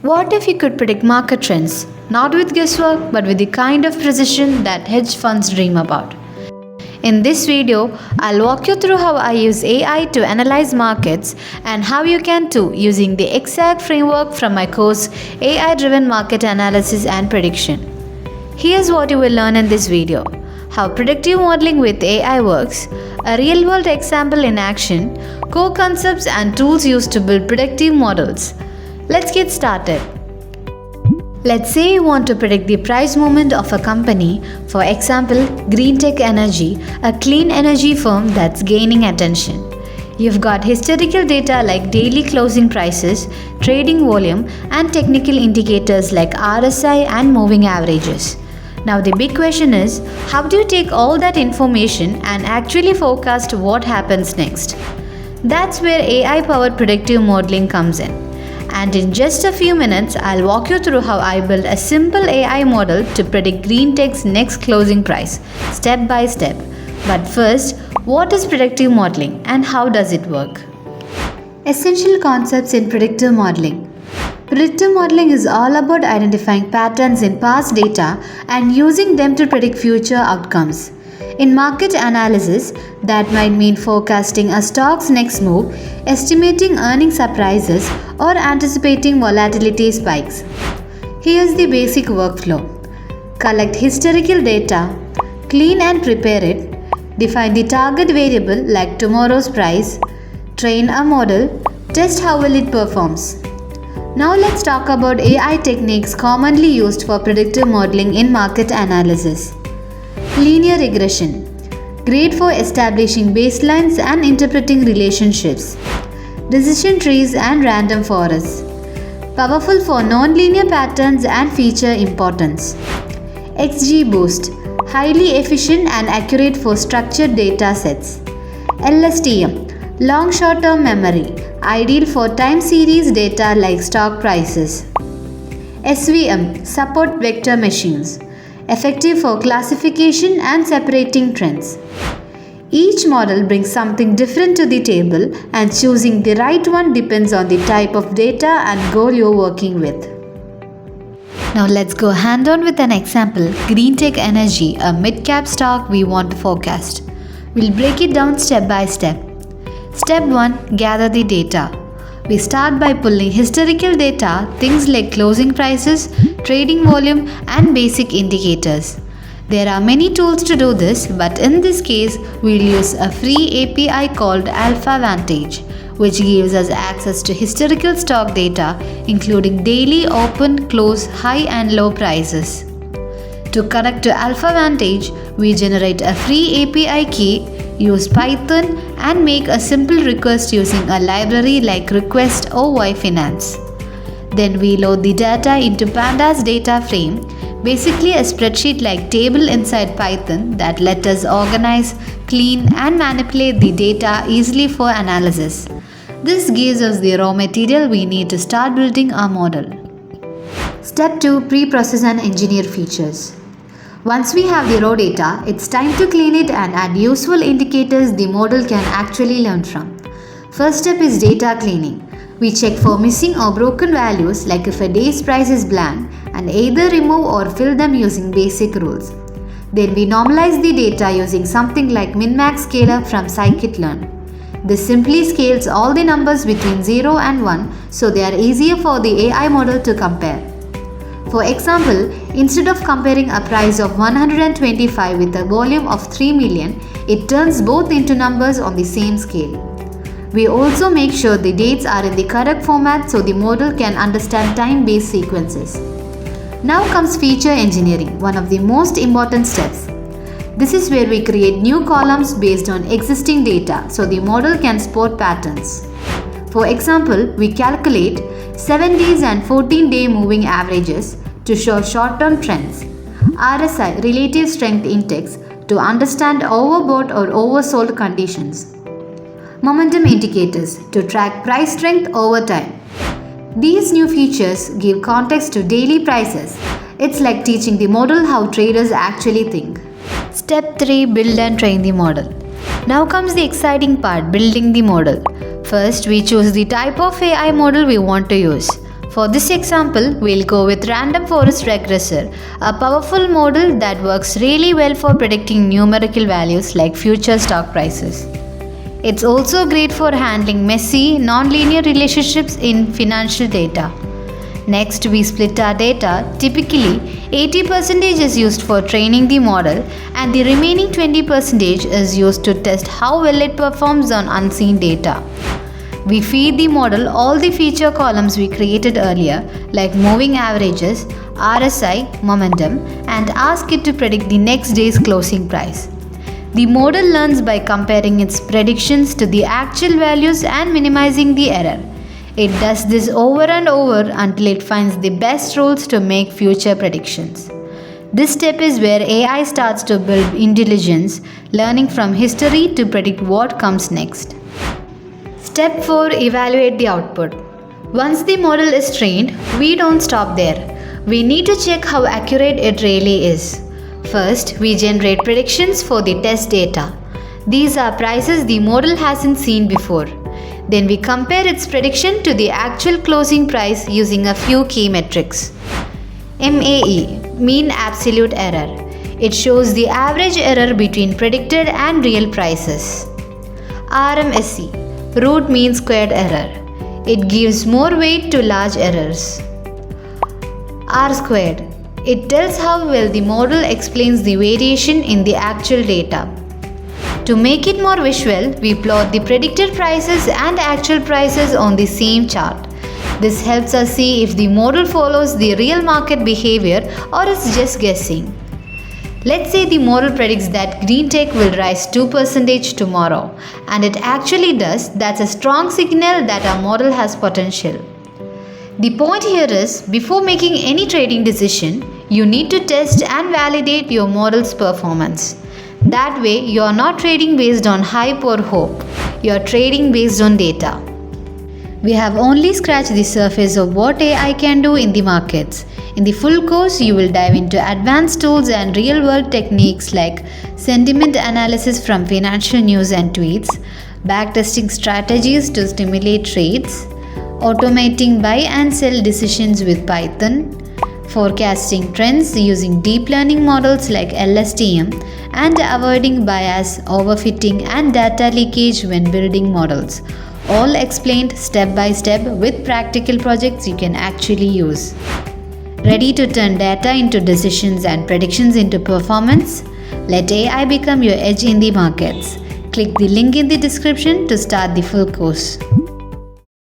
What if you could predict market trends, not with guesswork but with the kind of precision that hedge funds dream about? In this video, I'll walk you through how I use AI to analyze markets and how you can too using the exact framework from my course AI-driven Market Analysis and Prediction. Here's what you will learn in this video: how predictive modeling with AI works, a real-world example in action, core concepts and tools used to build predictive models. Let's get started. Let's say you want to predict the price movement of a company, for example, GreenTech Energy, a clean energy firm that's gaining attention. You've got historical data like daily closing prices, trading volume, and technical indicators like RSI and moving averages. Now the big question is, how do you take all that information and actually forecast what happens next? That's where AI-powered predictive modeling comes in. And in just a few minutes, I'll walk you through how I built a simple AI model to predict GreenTech's next closing price, step by step. But first, what is predictive modeling and how does it work? Essential concepts in predictive modeling. Predictive modeling is all about identifying patterns in past data and using them to predict future outcomes. In market analysis, that might mean forecasting a stock's next move, estimating earnings surprises, or anticipating volatility spikes. Here's the basic workflow. Collect historical data, clean and prepare it, define the target variable like tomorrow's price, train a model, test how well it performs. Now let's talk about AI techniques commonly used for predictive modeling in market analysis. Linear regression, great for establishing baselines and interpreting relationships. Decision trees and random forests, powerful for nonlinear patterns and feature importance. XGBoost, highly efficient and accurate for structured data sets. LSTM, long short-term memory, ideal for time series data like stock prices. SVM, support vector machines, effective for classification and separating trends. Each model brings something different to the table, and choosing the right one depends on the type of data and goal you're working with. Now let's go hand-on with an example: GreenTech Energy, a mid-cap stock we want to forecast. We'll break it down step by step. Step 1. Gather the data. We start by pulling historical data, things like closing prices, trading volume, and basic indicators. There are many tools to do this, but in this case, we'll use a free API called Alpha Vantage, which gives us access to historical stock data, including daily open, close, high, and low prices. To connect to Alpha Vantage, we generate a free API key, use Python, and make a simple request using a library like Request or Yfinance. Then we load the data into Pandas data frame, basically a spreadsheet like table inside Python that lets us organize, clean, and manipulate the data easily for analysis. This gives us the raw material we need to start building our model. Step 2. Pre-process and engineer features. Once we have the raw data, it's time to clean it and add useful indicators the model can actually learn from. First step is data cleaning. We check for missing or broken values, like if a day's price is blank, and either remove or fill them using basic rules. Then we normalize the data using something like min-max scaler from scikit-learn. This simply scales all the numbers between 0 and 1, so they are easier for the AI model to compare. For example, instead of comparing a price of 125 with a volume of 3 million, it turns both into numbers on the same scale. We also make sure the dates are in the correct format so the model can understand time-based sequences. Now comes feature engineering, one of the most important steps. This is where we create new columns based on existing data so the model can spot patterns. For example, we calculate 7 days and 14-day moving averages to show short-term trends, RSI, relative strength index, to understand overbought or oversold conditions, momentum indicators to track price strength over time. These new features give context to daily prices. It's like teaching the model how traders actually think. Step 3. Build and train the model. Now comes the exciting part, building the model. First, we choose the type of AI model we want to use. For this example, we'll go with Random Forest Regressor, a powerful model that works really well for predicting numerical values like future stock prices. It's also great for handling messy, non-linear relationships in financial data. Next, we split our data. Typically, 80% is used for training the model and the remaining 20% is used to test how well it performs on unseen data. We feed the model all the feature columns we created earlier, like moving averages, RSI, momentum, and ask it to predict the next day's closing price. The model learns by comparing its predictions to the actual values and minimizing the error. It does this over and over until it finds the best rules to make future predictions. This step is where AI starts to build intelligence, learning from history to predict what comes next. Step 4. Evaluate the output. Once the model is trained, we don't stop there. We need to check how accurate it really is. First, we generate predictions for the test data. These are prices the model hasn't seen before. Then we compare its prediction to the actual closing price using a few key metrics. MAE, mean absolute error. It shows the average error between predicted and real prices. RMSE, root mean squared error. It gives more weight to large errors. R squared. It tells how well the model explains the variation in the actual data. To make it more visual, we plot the predicted prices and actual prices on the same chart. This helps us see if the model follows the real market behavior or is just guessing. Let's say the model predicts that GreenTech will rise 2% tomorrow, and it actually does. That's a strong signal that our model has potential. The point here is, before making any trading decision, you need to test and validate your model's performance. That way, you are not trading based on hype or hope. You are trading based on data. We have only scratched the surface of what AI can do in the markets. In the full course, you will dive into advanced tools and real-world techniques like sentiment analysis from financial news and tweets, backtesting strategies to stimulate trades, automating buy and sell decisions with Python, forecasting trends using deep learning models like LSTM, and avoiding bias, overfitting, and data leakage when building models. All explained step by step with practical projects you can actually use. Ready to turn data into decisions and predictions into performance? Let AI become your edge in the markets. Click the link in the description to start the full course.